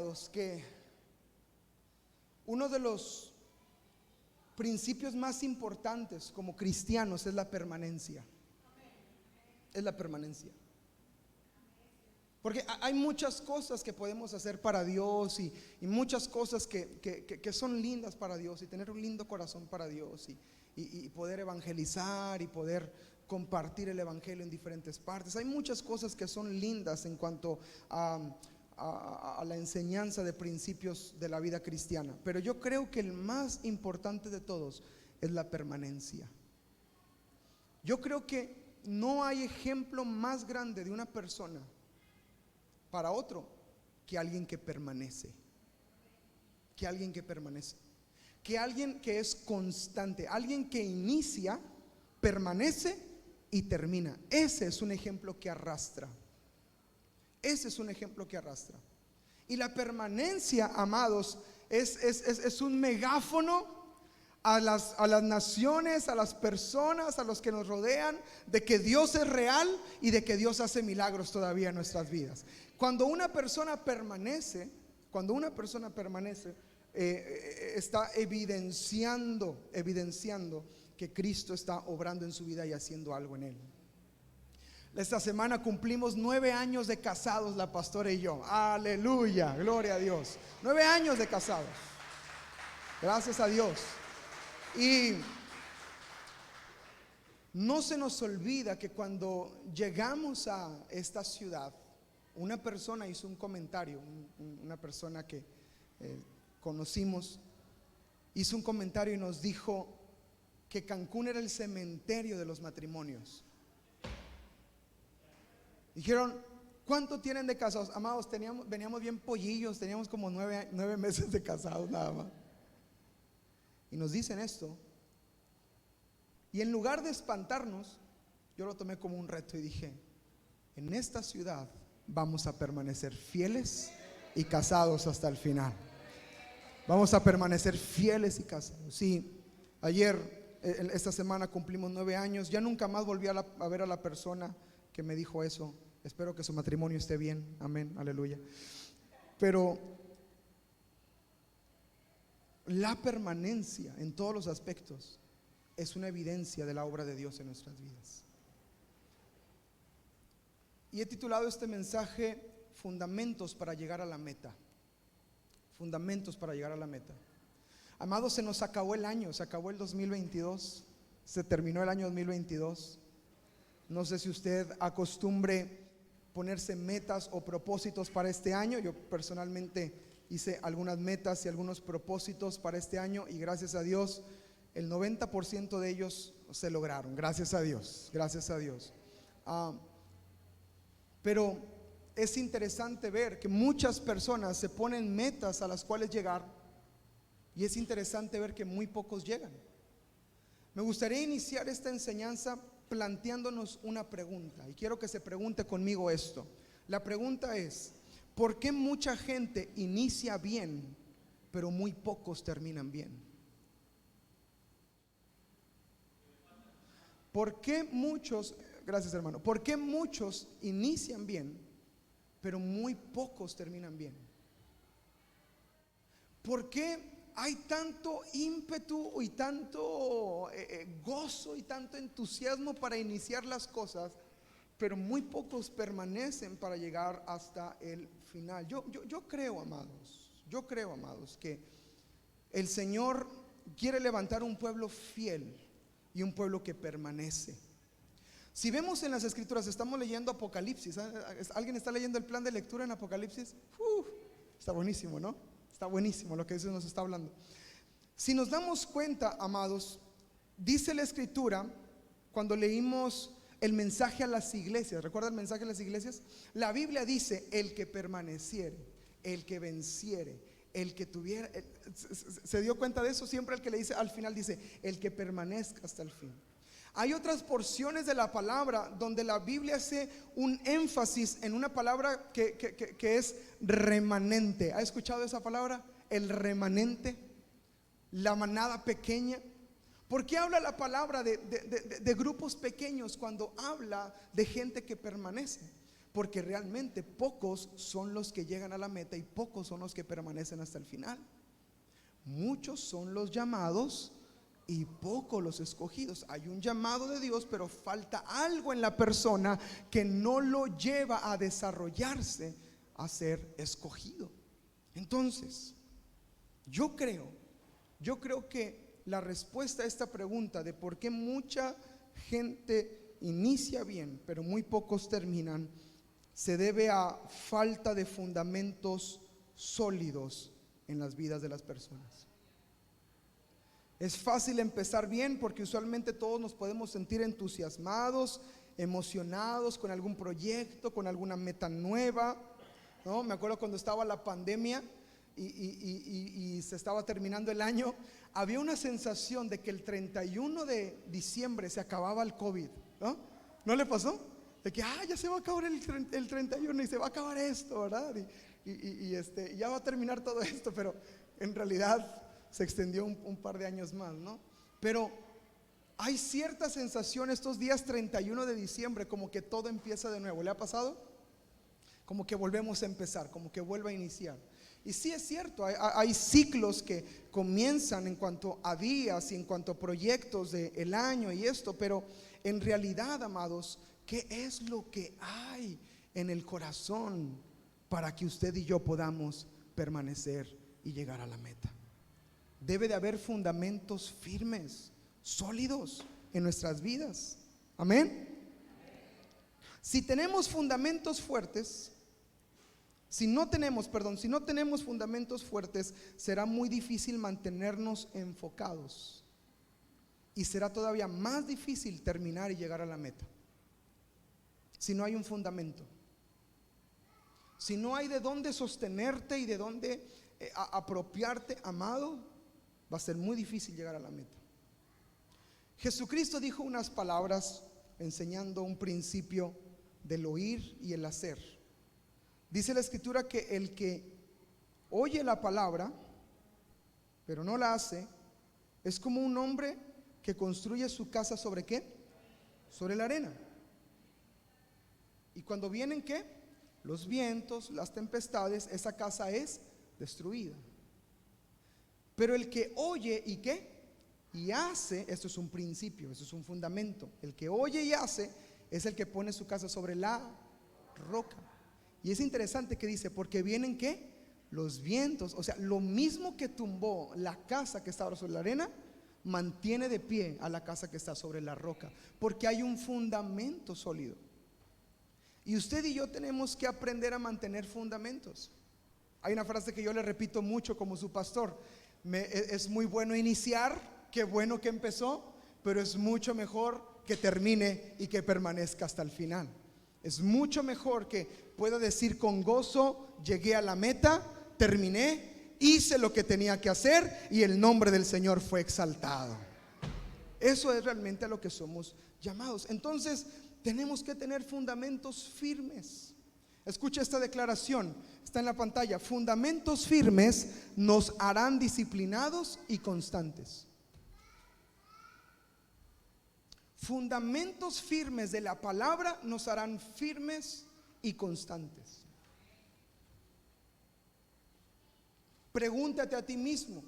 amados, que uno de los principios más importantes como cristianos es la permanencia. Es la permanencia. Porque hay muchas cosas que podemos hacer para Dios y muchas cosas que son lindas para Dios, y tener un lindo corazón para Dios y poder evangelizar y poder compartir el evangelio en diferentes partes. Hay muchas cosas que son lindas en cuanto a la enseñanza de principios de la vida cristiana, pero yo creo que el más importante de todos es la permanencia. Yo creo que no hay ejemplo más grande de una persona para otro que alguien que permanece, que alguien que permanece, que alguien que es constante, alguien que inicia, permanece y termina. Ese es un ejemplo que arrastra. Ese es un ejemplo que arrastra. Y la permanencia, amados, es un megáfono a las naciones, a las personas, a los que nos rodean, de que Dios es real y de que Dios hace milagros todavía en nuestras vidas. Cuando una persona permanece, está evidenciando que Cristo está obrando en su vida y haciendo algo en él. Esta semana cumplimos 9 años de casados, la pastora y yo. Aleluya, gloria a Dios. 9 años de casados. Gracias a Dios. Y no se nos olvida que cuando llegamos a esta ciudad, una persona hizo un comentario, una persona que conocimos, hizo un comentario y nos dijo que Cancún era el cementerio de los matrimonios. Dijeron, ¿cuánto tienen de casados? Amados, veníamos bien pollillos, teníamos como 9 meses de casados nada más. Y nos dicen esto. Y en lugar de espantarnos, yo lo tomé como un reto y dije, en esta ciudad vamos a permanecer fieles y casados hasta el final. Vamos a permanecer fieles y casados. Sí, ayer, esta semana cumplimos 9 años. Ya nunca más volví a ver a la persona que me dijo eso. Espero que su matrimonio esté bien, amén, aleluya. Pero la permanencia en todos los aspectos es una evidencia de la obra de Dios en nuestras vidas. Y he titulado este mensaje Fundamentos para llegar a la meta. Fundamentos para llegar a la meta. Amados, se nos acabó el año, se acabó el 2022, se terminó el año 2022. No sé si usted acostumbre ponerse metas o propósitos para este año. Yo personalmente hice algunas metas y algunos propósitos para este año y gracias a Dios el 90% de ellos se lograron. Gracias a Dios, gracias a Dios. Pero es interesante ver que muchas personas se ponen metas a las cuales llegar y es interesante ver que muy pocos llegan. Me gustaría iniciar esta enseñanza planteándonos una pregunta y quiero que se pregunte conmigo esto. La pregunta es: ¿por qué mucha gente inicia bien, pero muy pocos terminan bien? ¿Por qué muchos, gracias hermano, por qué muchos inician bien, pero muy pocos terminan bien? ¿Por qué hay tanto ímpetu y tanto gozo y tanto entusiasmo para iniciar las cosas, pero muy pocos permanecen para llegar hasta el final? Yo creo, amados, que el Señor quiere levantar un pueblo fiel y un pueblo que permanece. Si vemos en las escrituras, estamos leyendo Apocalipsis. ¿Alguien está leyendo el plan de lectura en Apocalipsis? Está buenísimo, ¿no? Está buenísimo lo que Dios nos está hablando. Si nos damos cuenta, amados, dice la escritura, cuando leímos el mensaje a las iglesias, ¿recuerda el mensaje a las iglesias? La Biblia dice: el que permaneciere, el que venciere, el que tuviera, ¿se dio cuenta de eso? Siempre el que le dice al final dice: el que permanezca hasta el fin. Hay otras porciones de la palabra donde la Biblia hace un énfasis en una palabra que es remanente. ¿Ha escuchado esa palabra? El remanente, la manada pequeña. ¿Por qué habla la palabra de grupos pequeños cuando habla de gente que permanece? porque realmente pocos son los que llegan a la meta y pocos son los que permanecen hasta el final. Muchos son los llamados y pocos los escogidos. Hay un llamado de Dios, pero falta algo en la persona que no lo lleva a desarrollarse, a ser escogido. Entonces, yo creo que la respuesta a esta pregunta de por qué mucha gente inicia bien, pero muy pocos terminan, se debe a falta de fundamentos sólidos en las vidas de las personas. Es fácil empezar bien porque usualmente todos nos podemos sentir entusiasmados, emocionados con algún proyecto, con alguna meta nueva, ¿no? Me acuerdo cuando estaba la pandemia y se estaba terminando el año, había una sensación de que el 31 de diciembre se acababa el COVID, ¿no? ¿No le pasó? De que ya se va a acabar el 31 y se va a acabar esto, ¿verdad? Y ya va a terminar todo esto, pero en realidad se extendió un par de años más, ¿no? Pero hay cierta sensación estos días 31 de diciembre como que todo empieza de nuevo. ¿Le ha pasado? Como que volvemos a empezar, como que vuelve a iniciar. Y sí es cierto, hay ciclos que comienzan en cuanto a días y en cuanto a proyectos del año y esto, pero en realidad, amados, ¿qué es lo que hay en el corazón para que usted y yo podamos permanecer y llegar a la meta? Debe de haber fundamentos firmes, sólidos en nuestras vidas. Amén. Si tenemos fundamentos fuertes, si no tenemos fundamentos fuertes, será muy difícil mantenernos enfocados y será todavía más difícil terminar y llegar a la meta. Si no hay un fundamento, si no hay de dónde sostenerte y de dónde apropiarte, amado, va a ser muy difícil llegar a la meta. Jesucristo dijo unas palabras enseñando un principio del oír y el hacer. Dice la escritura que el que oye la palabra pero no la hace es como un hombre que construye su casa ¿sobre qué? Sobre la arena. Y cuando vienen ¿qué? Los vientos, las tempestades, esa casa es destruida. Pero el que oye y ¿qué? Y hace, esto es un principio, esto es un fundamento. El que oye y hace es el que pone su casa sobre la roca. Y es interesante que dice, porque vienen ¿qué? Los vientos, o sea, lo mismo que tumbó la casa que estaba sobre la arena, mantiene de pie a la casa que está sobre la roca, porque hay un fundamento sólido. Y usted y yo tenemos que aprender a mantener fundamentos. Hay una frase que yo le repito mucho como su pastor: es muy bueno iniciar, qué bueno que empezó, pero es mucho mejor que termine y que permanezca hasta el final. Es mucho mejor que pueda decir con gozo: llegué a la meta, terminé, hice lo que tenía que hacer y el nombre del Señor fue exaltado. Eso es realmente a lo que somos llamados. Entonces tenemos que tener fundamentos firmes. Escucha esta declaración, está en la pantalla: fundamentos firmes nos harán disciplinados y constantes. Fundamentos firmes de la palabra nos harán firmes y constantes. Pregúntate a ti mismo: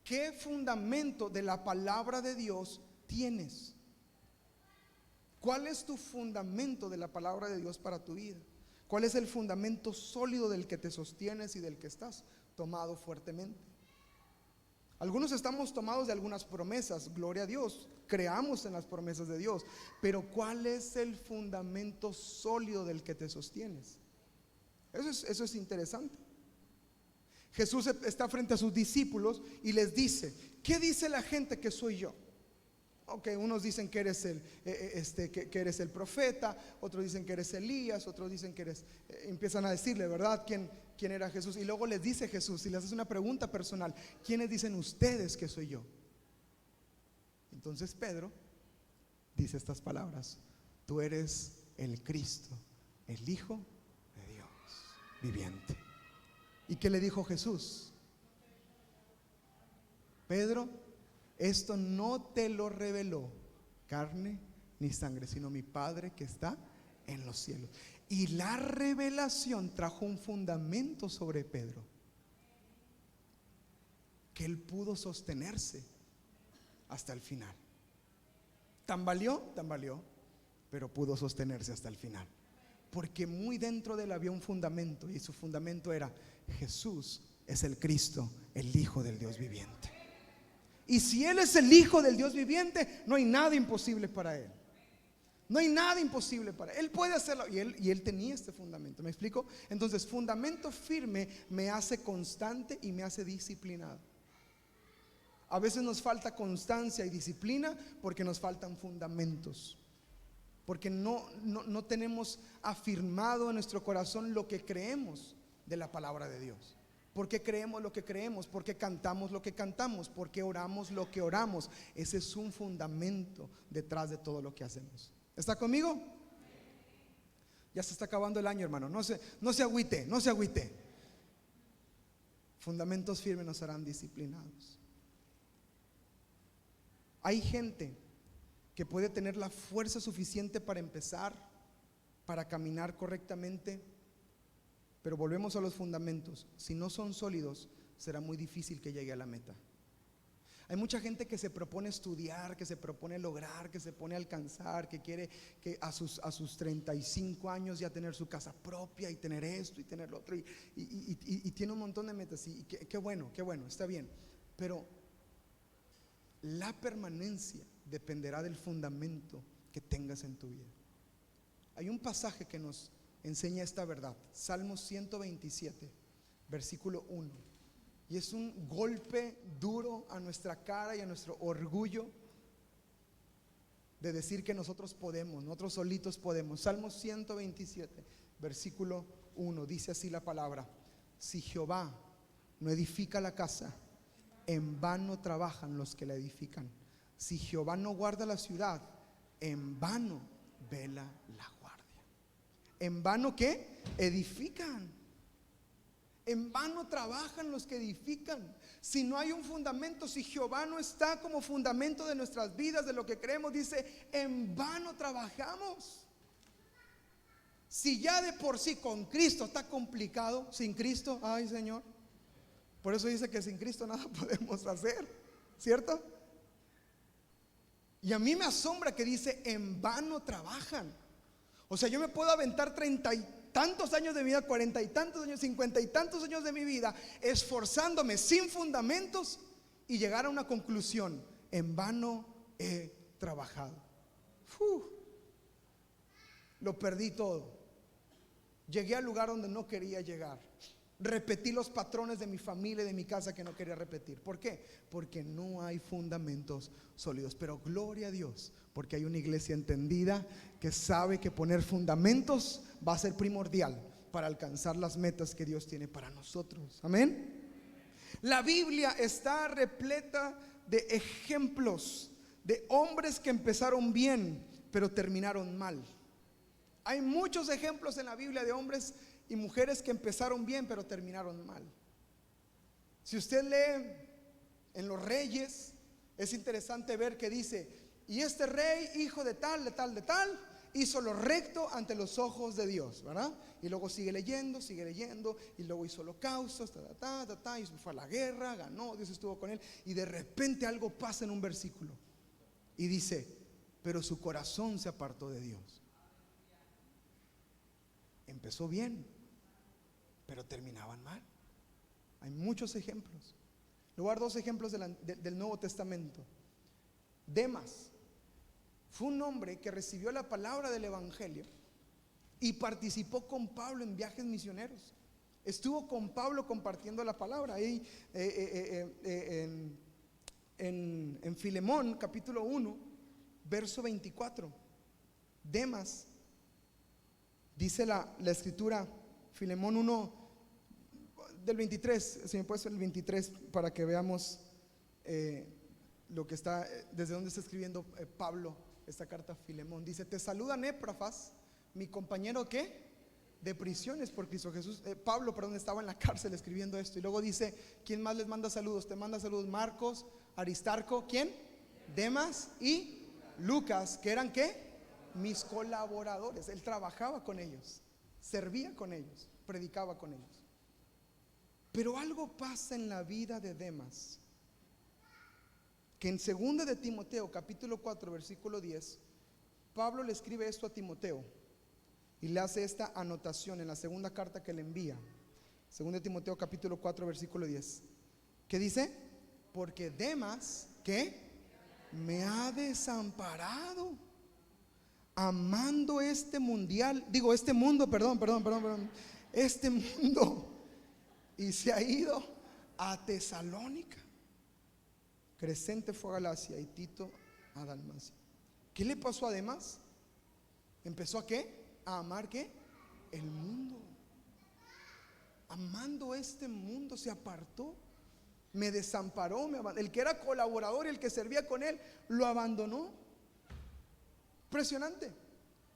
¿qué fundamento de la palabra de Dios tienes? ¿Cuál es tu fundamento de la palabra de Dios para tu vida? ¿Cuál es el fundamento sólido del que te sostienes y del que estás tomado fuertemente? Algunos estamos tomados de algunas promesas, gloria a Dios, creamos en las promesas de Dios, pero ¿cuál es el fundamento sólido del que te sostienes? Eso es interesante. Jesús está frente a sus discípulos y les dice: ¿qué dice la gente que soy yo? Ok, unos dicen que eres que eres el profeta, otros dicen que eres Elías, otros dicen que eres, empiezan a decirle, ¿verdad?, quién era Jesús. Y luego les dice Jesús y les hace una pregunta personal: ¿quiénes dicen ustedes que soy yo? Entonces Pedro dice estas palabras: tú eres el Cristo, el Hijo de Dios viviente. ¿Y qué le dijo Jesús? Pedro, esto no te lo reveló carne ni sangre, sino mi Padre que está en los cielos. Y la revelación trajo un fundamento sobre Pedro, que él pudo sostenerse hasta el final. Tambaleó, pero pudo sostenerse hasta el final, porque muy dentro de él había un fundamento, y su fundamento era: Jesús es el Cristo, el Hijo del Dios viviente. Y si Él es el Hijo del Dios viviente, no hay nada imposible para Él. No hay nada imposible para Él. Él puede hacerlo. Y él tenía este fundamento. ¿Me explico? Entonces, fundamento firme me hace constante y me hace disciplinado. A veces nos falta constancia y disciplina porque nos faltan fundamentos, porque no tenemos afirmado en nuestro corazón lo que creemos de la palabra de Dios. ¿Por qué creemos lo que creemos? ¿Por qué cantamos lo que cantamos? ¿Por qué oramos lo que oramos? Ese es un fundamento detrás de todo lo que hacemos. ¿Está conmigo? Ya se está acabando el año, hermano. No se agüite. Fundamentos firmes nos harán disciplinados. Hay gente que puede tener la fuerza suficiente para empezar, para caminar correctamente, pero volvemos a los fundamentos. Si no son sólidos, será muy difícil que llegue a la meta. Hay mucha gente que se propone estudiar, que se propone lograr, que se pone a alcanzar, que quiere que a sus 35 años ya tener su casa propia y tener esto y tener lo otro, y tiene un montón de metas. Y qué bueno, está bien, pero la permanencia dependerá del fundamento que tengas en tu vida. Hay un pasaje que nos enseña esta verdad, Salmos 127, versículo 1. Y es un golpe duro a nuestra cara y a nuestro orgullo de decir que nosotros podemos, nosotros solitos podemos. Salmos 127, versículo 1, dice así la palabra: si Jehová no edifica la casa, en vano trabajan los que la edifican. Si Jehová no guarda la ciudad, en vano vela la guardia. ¿En vano qué? Edifican. En vano trabajan los que edifican. Si no hay un fundamento, si Jehová no está como fundamento de nuestras vidas, de lo que creemos, dice: en vano trabajamos. Si ya de por sí con Cristo está complicado, sin Cristo, ay Señor. Por eso dice que sin Cristo nada podemos hacer, ¿cierto? Y a mí me asombra que dice: en vano trabajan. O sea, yo me puedo aventar 30 y tantos años de mi vida, 40 y tantos años, 50 y tantos años de mi vida, esforzándome sin fundamentos y llegar a una conclusión: en vano he trabajado. Lo perdí todo. Llegué al lugar donde no quería llegar. Repetí los patrones de mi familia y de mi casa que no quería repetir. ¿Por qué? Porque no hay fundamentos sólidos. Pero gloria a Dios, porque hay una iglesia entendida que sabe que poner fundamentos va a ser primordial para alcanzar las metas que Dios tiene para nosotros. Amén. La Biblia está repleta de ejemplos de hombres que empezaron bien pero terminaron mal. Hay muchos ejemplos en la Biblia de hombres y mujeres que empezaron bien pero terminaron mal. Si usted lee en los Reyes, es interesante ver que dice: y este rey, hijo de tal, hizo lo recto ante los ojos de Dios, ¿verdad? Y luego sigue leyendo, y luego hizo holocaustos, y fue a la guerra, ganó, Dios estuvo con él. Y de repente algo pasa en un versículo y dice: pero su corazón se apartó de Dios. Empezó bien, pero terminaban mal. Hay muchos ejemplos. Le voy a dar dos ejemplos del Nuevo Testamento. Demas fue un hombre que recibió la palabra del Evangelio y participó con Pablo en viajes misioneros. Estuvo con Pablo compartiendo la palabra. Ahí en Filemón capítulo 1 verso 24, Demas, dice la escritura, Filemón 1 del 23, si me puedes el 23 para que veamos lo que está, desde donde está escribiendo Pablo esta carta a Filemón. Dice: te saludan Epafras, mi compañero ¿qué? De prisiones por Cristo Jesús. Pablo, estaba en la cárcel escribiendo esto. Y luego dice: ¿quién más les manda saludos? Te manda saludos Marcos, Aristarco, ¿quién? Demas y Lucas, que eran ¿qué? Mis colaboradores. Él trabajaba con ellos. servía con ellos, predicaba con ellos. Pero algo pasa en la vida de Demas, que en 2 de Timoteo capítulo 4 versículo 10, Pablo le escribe esto a Timoteo y le hace esta anotación en la segunda carta que le envía. 2 de Timoteo capítulo 4 versículo 10, ¿qué dice? Porque Demas, ¿qué? Me ha desamparado, amando este mundo, este mundo, y se ha ido a Tesalónica. Crescente fue a Galacia y Tito a Dalmacia. ¿Qué le pasó a Demas? ¿Empezó a qué? A amar ¿qué? El mundo. Amando este mundo se apartó, me desamparó, el que era colaborador y el que servía con él lo abandonó. Impresionante.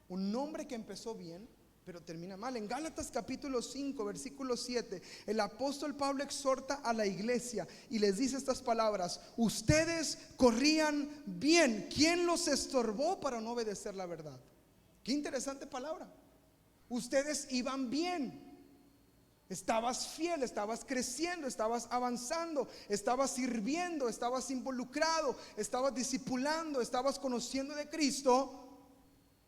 Un hombre que empezó bien, pero termina mal. En Gálatas capítulo 5 versículo 7, el apóstol Pablo exhorta a la iglesia y les dice estas palabras: ustedes corrían bien, ¿quién los estorbó para no obedecer la verdad? Qué interesante palabra. Ustedes iban bien, estabas fiel, estabas creciendo, estabas avanzando, estabas sirviendo, estabas involucrado, estabas discipulando, estabas conociendo de Cristo,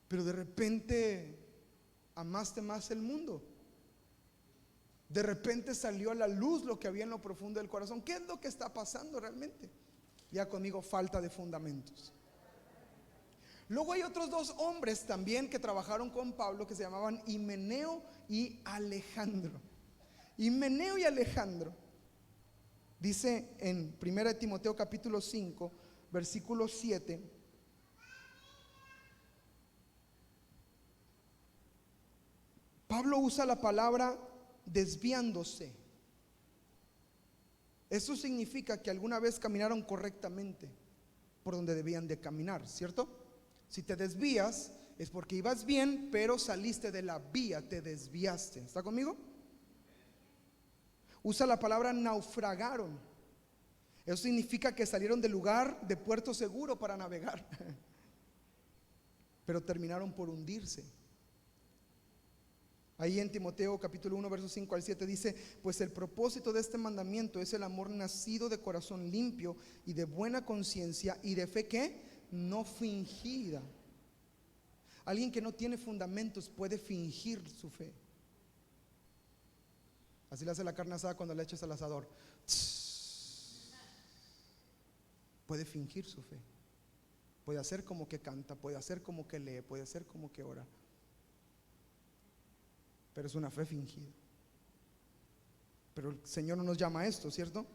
pero de repente amaste más el mundo. De repente salió a la luz lo que había en lo profundo del corazón. ¿Qué es lo que está pasando realmente? Ya conmigo, falta de fundamentos. Luego hay otros dos hombres también que trabajaron con Pablo, que se llamaban Himeneo y Alejandro. Himeneo y Alejandro, dice en 1 Timoteo capítulo 5 versículo 7, Pablo usa la palabra desviándose. Eso significa que alguna vez caminaron correctamente por donde debían de caminar, ¿cierto? Si te desvías es porque ibas bien, pero saliste de la vía, te desviaste. ¿Está conmigo? Usa la palabra naufragaron. Eso significa que salieron del lugar de puerto seguro para navegar, pero terminaron por hundirse. Ahí en Timoteo capítulo 1 versos 5 al 7 dice: pues el propósito de este mandamiento es el amor nacido de corazón limpio y de buena conciencia y de fe que no fingida. Alguien que no tiene fundamentos puede fingir su fe. Así le hace la carne asada cuando le echas al asador. Puede fingir su fe. Puede hacer como que canta, puede hacer como que lee, puede hacer como que ora, pero es una fe fingida. Pero el Señor no nos llama a esto, ¿cierto?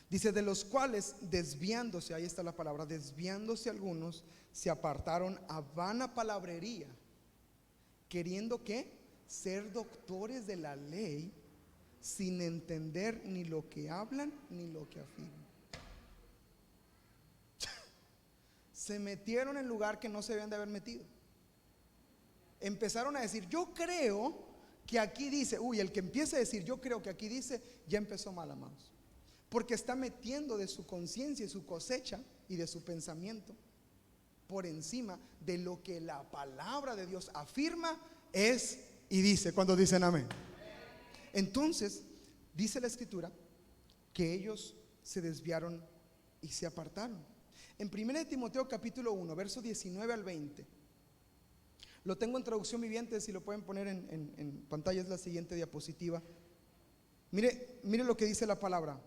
Dice: de los cuales desviándose, ahí está la palabra, desviándose algunos, se apartaron a vana palabrería, queriendo ¿qué? Ser doctores de la ley, sin entender ni lo que hablan ni lo que afirman. Se metieron en lugar que no se debían de haber metido. Empezaron a decir: yo creo que aquí dice. El que empieza a decir yo creo que aquí dice, ya empezó mal, amados, porque está metiendo de su conciencia y su cosecha y de su pensamiento por encima de lo que la palabra de Dios afirma es y dice. ¿Cuántos dicen amén? Entonces dice la escritura que ellos se desviaron y se apartaron. En 1 Timoteo capítulo 1 verso 19 al 20, lo tengo en traducción viviente, si lo pueden poner en pantalla, es la siguiente diapositiva. Mire lo que dice la palabra: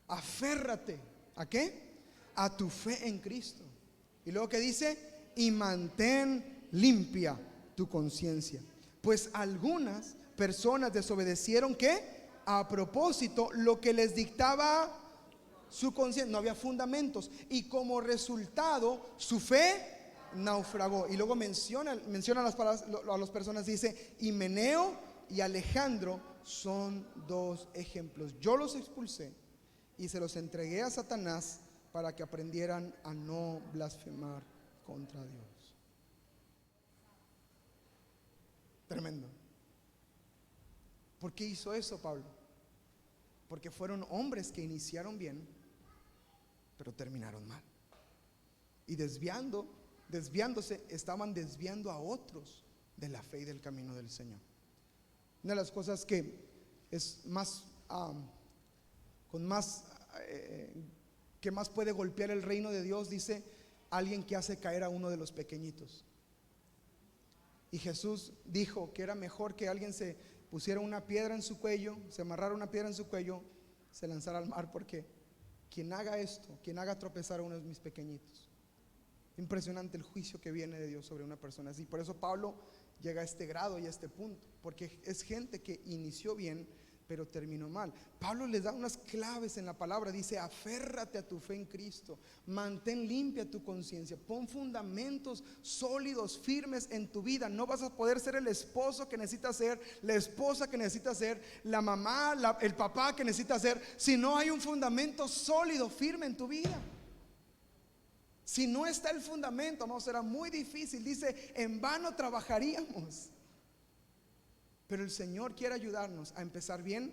aférrate, ¿a qué? A tu fe en Cristo. Y luego que dice: y mantén limpia tu conciencia, pues algunas personas desobedecieron ¿qué? A propósito lo que les dictaba su conciencia. No había fundamentos y como resultado su fe naufragó. Y luego menciona las palabras a las personas, dice: Himeneo y Alejandro son dos ejemplos. Yo los expulsé y se los entregué a Satanás para que aprendieran a no blasfemar contra Dios. Tremendo. ¿Por qué hizo eso Pablo? Porque fueron hombres que iniciaron bien, pero terminaron mal. Y desviándose, estaban desviando a otros de la fe y del camino del Señor. Una de las cosas que es más, que más puede golpear el reino de Dios, dice, alguien que hace caer a uno de los pequeñitos. Y Jesús dijo que era mejor que alguien se pusiera una piedra en su cuello, se amarrara una piedra en su cuello, se lanzara al mar, porque quien haga esto, quien haga tropezar a uno de mis pequeñitos. Impresionante el juicio que viene de Dios sobre una persona así. Por eso Pablo llega a este grado y a este punto, porque es gente que inició bien pero terminó mal. Pablo les da unas claves en la palabra. Dice: aférrate a tu fe en Cristo, mantén limpia tu conciencia, pon fundamentos sólidos, firmes en tu vida. No vas a poder ser el esposo que necesitas ser, la esposa que necesitas ser, la mamá, el papá que necesitas ser, si no hay un fundamento sólido, firme en tu vida. Si no está el fundamento, no, será muy difícil. Dice: en vano trabajaríamos. Pero el Señor quiere ayudarnos a empezar bien,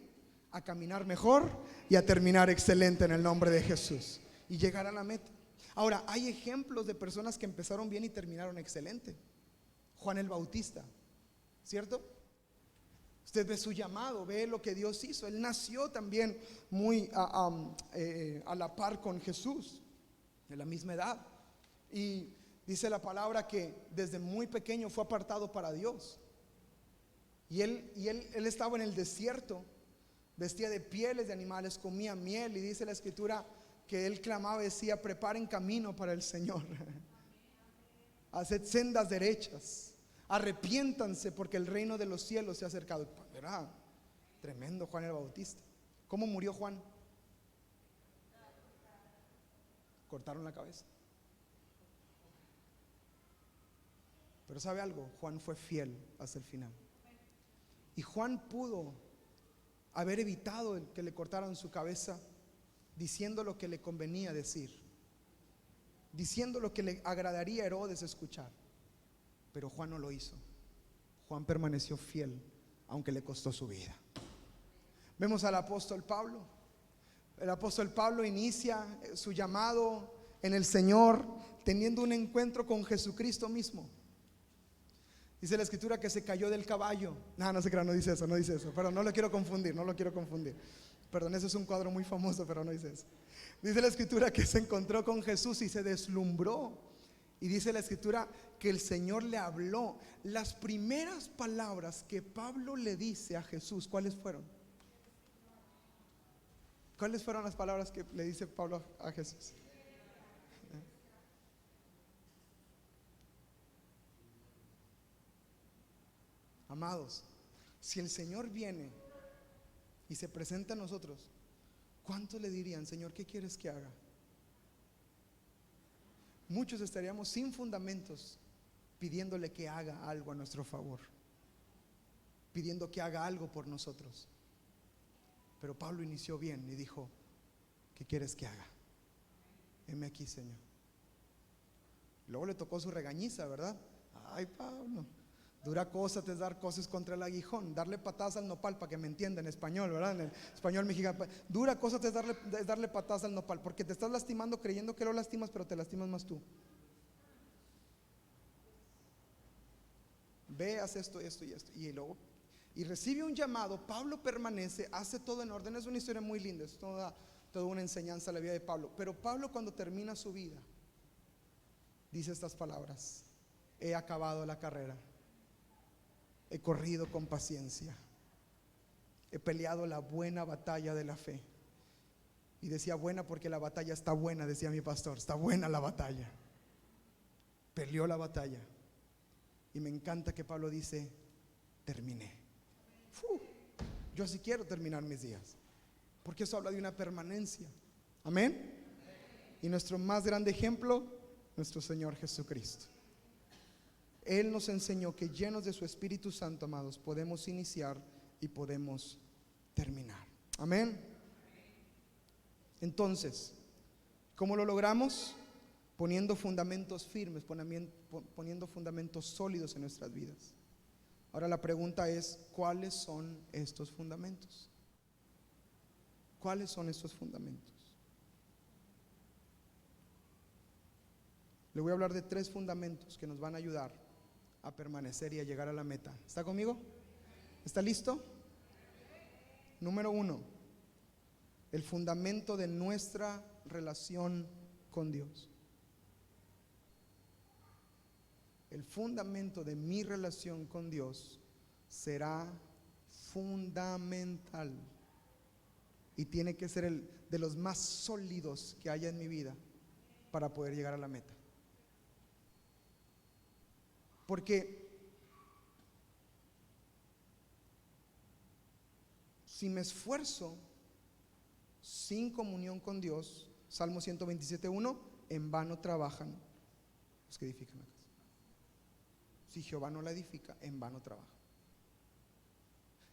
a caminar mejor y a terminar excelente en el nombre de Jesús y llegar a la meta. Ahora, hay ejemplos de personas que empezaron bien y terminaron excelente. Juan el Bautista, ¿cierto? Usted ve su llamado, ve lo que Dios hizo. Él nació también muy a la par con Jesús, de la misma edad. Y dice la palabra que desde muy pequeño fue apartado para Dios. Y él estaba en el desierto, vestía de pieles de animales, comía miel. Y dice la escritura que él clamaba y decía: preparen camino para el Señor, haced sendas derechas, arrepiéntanse porque el reino de los cielos se ha acercado. Era tremendo Juan el Bautista. ¿Cómo murió Juan? Cortaron la cabeza. Pero ¿sabe algo? Juan fue fiel hasta el final. Y Juan pudo haber evitado el que le cortaran su cabeza diciendo lo que le convenía decir, diciendo lo que le agradaría a Herodes escuchar. Pero Juan no lo hizo. Juan permaneció fiel aunque le costó su vida. Vemos al apóstol Pablo. El apóstol Pablo inicia su llamado en el Señor teniendo un encuentro con Jesucristo mismo. Dice la escritura que se cayó del caballo. No se crea, no dice eso, pero no lo quiero confundir. Perdón, ese es un cuadro muy famoso, pero no dice eso. Dice la escritura que se encontró con Jesús y se deslumbró. Y dice la escritura que el Señor le habló. Las primeras palabras que Pablo le dice a Jesús, ¿cuáles fueron? ¿Cuáles fueron las palabras que le dice Pablo a Jesús? Amados, si el Señor viene y se presenta a nosotros, ¿cuántos le dirían: Señor, ¿qué quieres que haga? Muchos estaríamos sin fundamentos pidiéndole que haga algo a nuestro favor, pidiendo que haga algo por nosotros. Pero Pablo inició bien y dijo: ¿qué quieres que haga? Heme aquí, Señor. Luego le tocó su regañiza, ¿verdad? Ay, Pablo, dura cosa te es dar cosas contra el aguijón, darle patadas al nopal, para que me entienda en español, ¿verdad? En el español mexicano, dura cosa te es darle patadas al nopal, porque te estás lastimando creyendo que lo lastimas, pero te lastimas más tú. Ve, haz esto, esto y esto. Y luego, y recibe un llamado. Pablo permanece, hace todo en orden. Es una historia muy linda, es toda una enseñanza a la vida de Pablo. Pero Pablo, cuando termina su vida, dice estas palabras: he acabado la carrera, he corrido con paciencia, he peleado la buena batalla de la fe. Y decía buena porque la batalla está buena, decía mi pastor, está buena la batalla. Peleó la batalla. Y me encanta que Pablo dice: terminé. Yo así quiero terminar mis días, porque eso habla de una permanencia. Amén. Y nuestro más grande ejemplo, nuestro Señor Jesucristo. Él nos enseñó que llenos de su Espíritu Santo, amados, podemos iniciar y podemos terminar. Amén. Entonces, ¿cómo lo logramos? Poniendo fundamentos firmes, poniendo fundamentos sólidos en nuestras vidas. Ahora la pregunta es: ¿cuáles son estos fundamentos? ¿Cuáles son estos fundamentos? Le voy a hablar de 3 fundamentos que nos van a ayudar a permanecer y a llegar a la meta. ¿Está conmigo? ¿Está listo? Número 1, el fundamento de nuestra relación con Dios. El fundamento de mi relación con Dios será fundamental y tiene que ser el de los más sólidos que haya en mi vida para poder llegar a la meta. Porque si me esfuerzo sin comunión con Dios, Salmo 127:1, en vano trabajan los que edifican la casa. Si Jehová no la edifica, en vano trabaja.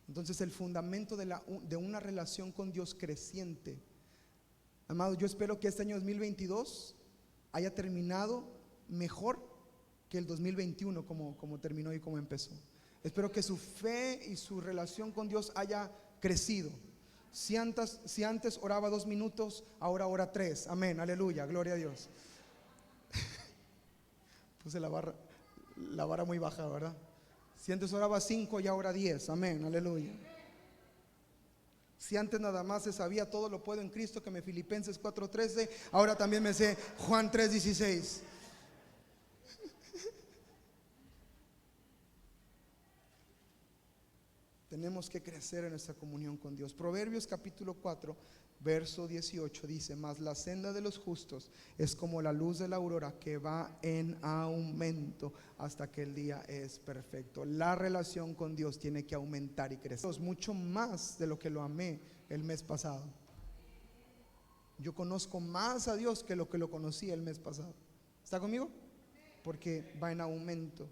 Entonces el fundamento de una relación con Dios creciente, amados, yo espero que este año 2022 haya terminado mejor que el 2021 como terminó y como empezó. Espero que su fe y su relación con Dios haya crecido. Si antes oraba 2 minutos, ahora ora 3. Amén, aleluya, gloria a Dios. Puse la vara muy baja, ¿verdad? Si antes oraba 5 y ahora 10, amén, aleluya. Si antes nada más se sabía todo lo puedo en Cristo que me Filipenses 4:13, ahora también me sé Juan 3:16. Tenemos que crecer en nuestra comunión con Dios. Proverbios capítulo 4, verso 18 dice: mas la senda de los justos es como la luz de la aurora, que va en aumento hasta que el día es perfecto. La relación con Dios tiene que aumentar y crecer mucho más de lo que lo amé el mes pasado. Yo conozco más a Dios que lo conocí el mes pasado. ¿Está conmigo? Porque va en aumento.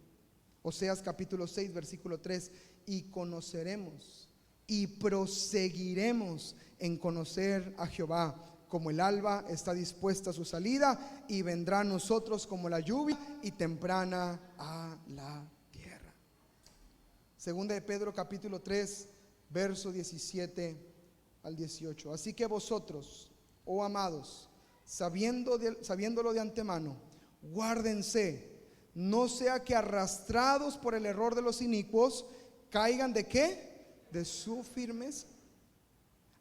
Oseas capítulo 6, versículo 3: y conoceremos y proseguiremos en conocer a Jehová, como el alba está dispuesta a su salida, y vendrá a nosotros como la lluvia y temprana a la tierra. Segunda de Pedro capítulo 3, verso 17 al 18. Así que vosotros, oh amados, sabiéndolo de antemano, guárdense, no sea que arrastrados por el error de los inicuos caigan ¿de qué? De su firmeza.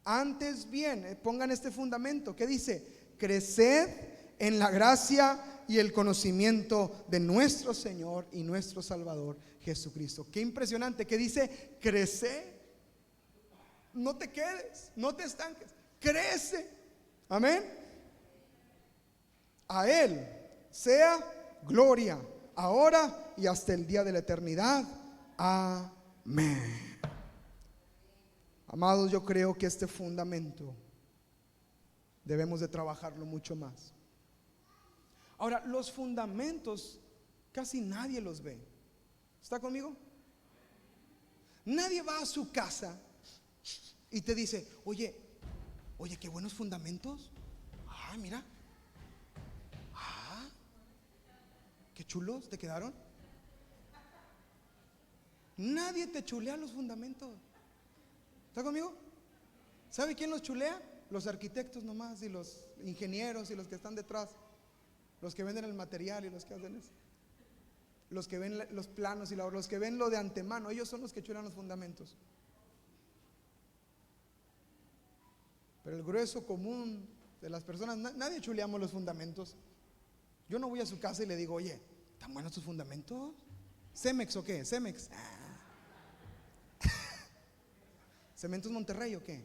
Antes bien, pongan este fundamento que dice: creced en la gracia y el conocimiento de nuestro Señor y nuestro Salvador Jesucristo. Qué impresionante que dice: crece. No te quedes, no te estanques, crece. Amén. A Él sea gloria ahora y hasta el día de la eternidad. Amén. Amados, yo creo que este fundamento debemos de trabajarlo mucho más. Ahora, los fundamentos casi nadie los ve. ¿Está conmigo? Nadie va a su casa y te dice: oye, qué buenos fundamentos. Mira. Qué chulos te quedaron. Nadie te chulea los fundamentos. ¿Está conmigo? ¿Sabe quién los chulea? Los arquitectos nomás, y los ingenieros, y los que están detrás, los que venden el material y los que hacen eso, los que ven los planos y los que ven lo de antemano. Ellos son los que chulean los fundamentos. Pero el grueso común de las personas, nadie chuleamos los fundamentos. Yo no voy a su casa y le digo: oye, ¿están buenos tus fundamentos? ¿Cemex o qué? ¿Cemex? ¿Cementos Monterrey o qué?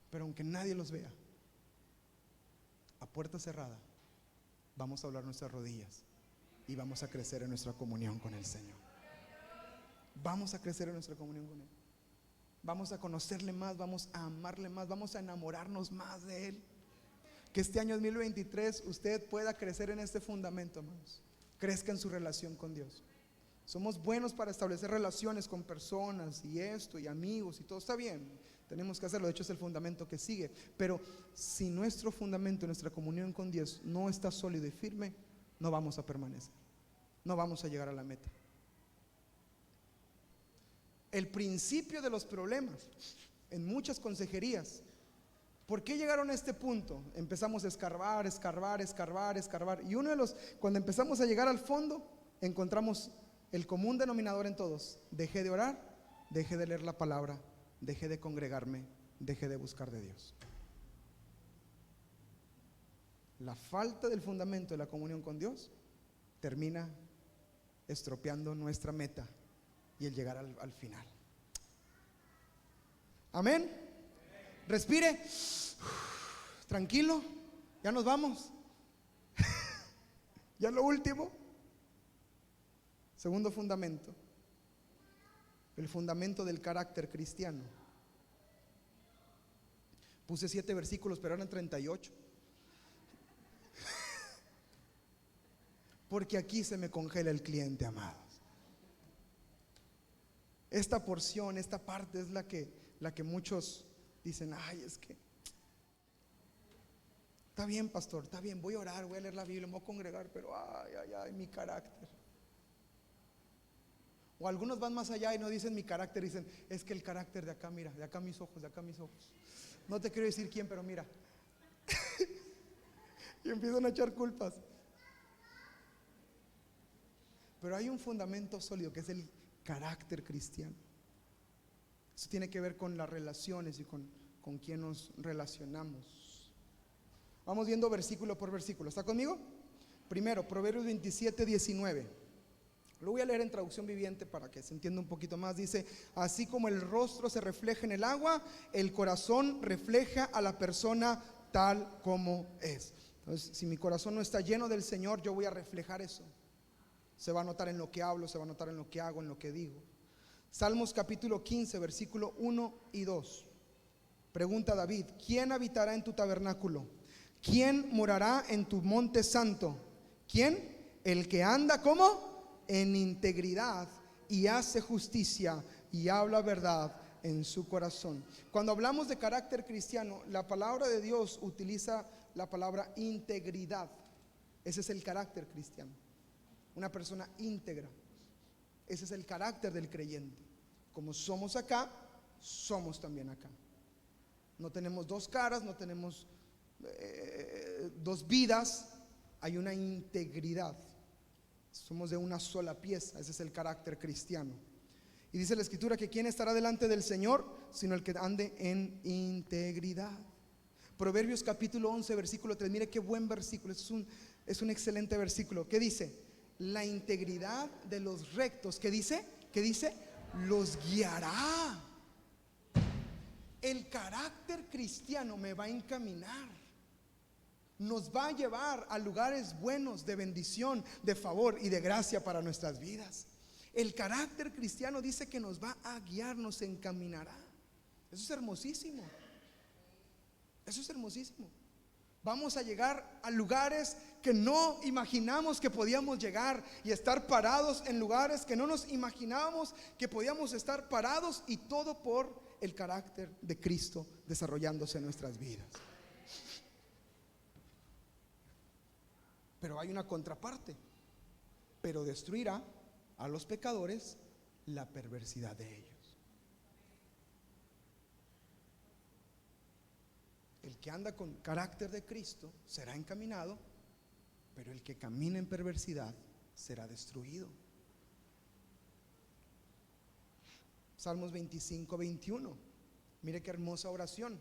Pero aunque nadie los vea, a puerta cerrada, vamos a doblar nuestras rodillas y vamos a crecer en nuestra comunión con el Señor. Vamos a crecer en nuestra comunión con Él. Vamos a conocerle más, vamos a amarle más, vamos a enamorarnos más de Él. Que este año 2023 usted pueda crecer en este fundamento, hermanos. Crezca en su relación con Dios. Somos buenos para establecer relaciones con personas y esto y amigos y todo está bien, tenemos que hacerlo, de hecho es el fundamento que sigue. Pero si nuestro fundamento, nuestra comunión con Dios no está sólido y firme, no vamos a permanecer, no vamos a llegar a la meta. El principio de los problemas en muchas consejerías ¿Por qué llegaron a este punto? Empezamos a escarbar, escarbar, escarbar, escarbar. Y cuando empezamos a llegar al fondo, encontramos el común denominador en todos. Dejé de orar, dejé de leer la palabra, dejé de congregarme, dejé de buscar de Dios. La falta del fundamento de la comunión con Dios termina estropeando nuestra meta y el llegar al final. Amén. Respire. Tranquilo. Ya nos vamos. Ya lo último. Segundo fundamento. El fundamento del carácter cristiano. Puse 7 versículos, pero eran 38. Porque aquí se me congela el cliente, amados. Esta porción, esta parte es la que muchos dicen: ay, es que está bien, pastor, está bien, voy a orar, voy a leer la Biblia, me voy a congregar, pero ay, mi carácter. O algunos van más allá y no dicen mi carácter, dicen: es que el carácter de acá, mira, de acá mis ojos, de acá mis ojos. No te quiero decir quién, pero mira. Y empiezan a echar culpas. Pero hay un fundamento sólido que es el carácter cristiano. Eso tiene que ver con las relaciones y con quién nos relacionamos. Vamos viendo versículo por versículo. ¿Está conmigo? Primero, Proverbios 27:19. Lo voy a leer en traducción viviente para que se entienda un poquito más. Dice: así como el rostro se refleja en el agua, el corazón refleja a la persona tal como es. Entonces, si mi corazón no está lleno del Señor, yo voy a reflejar eso. Se va a notar en lo que hablo, se va a notar en lo que hago, en lo que digo. Salmos capítulo 15, versículo 1 y 2. Pregunta David: ¿quién habitará en tu tabernáculo? ¿Quién morará en tu monte santo? ¿Quién? El que anda ¿cómo? En integridad y hace justicia y habla verdad en su corazón. Cuando hablamos de carácter cristiano, la palabra de Dios utiliza la palabra integridad. Ese es el carácter cristiano. Una persona íntegra. Ese es el carácter del creyente. Como somos acá, somos también acá. No tenemos dos caras, no tenemos dos vidas. Hay una integridad. Somos de una sola pieza. Ese es el carácter cristiano. Y dice la escritura que ¿quién estará delante del Señor? Sino el que ande en integridad. Proverbios capítulo 11, versículo 3. Mire qué buen versículo. Es un excelente versículo. ¿Qué dice? La integridad de los rectos, ¿qué dice? ¿Qué dice? Los guiará. El carácter cristiano me va a encaminar. Nos va a llevar a lugares buenos de bendición, de favor y de gracia para nuestras vidas. El carácter cristiano dice que nos va a guiar, nos encaminará. Eso es hermosísimo. Eso es hermosísimo. Vamos a llegar a lugares que no imaginamos que podíamos llegar y estar parados en lugares que no nos imaginábamos que podíamos estar parados, y todo por el carácter de Cristo desarrollándose en nuestras vidas. Pero hay una contraparte: pero destruirá a los pecadores la perversidad de ellos. El que anda con carácter de Cristo será encaminado, pero el que camina en perversidad será destruido. Salmos 25:21. Mire qué hermosa oración.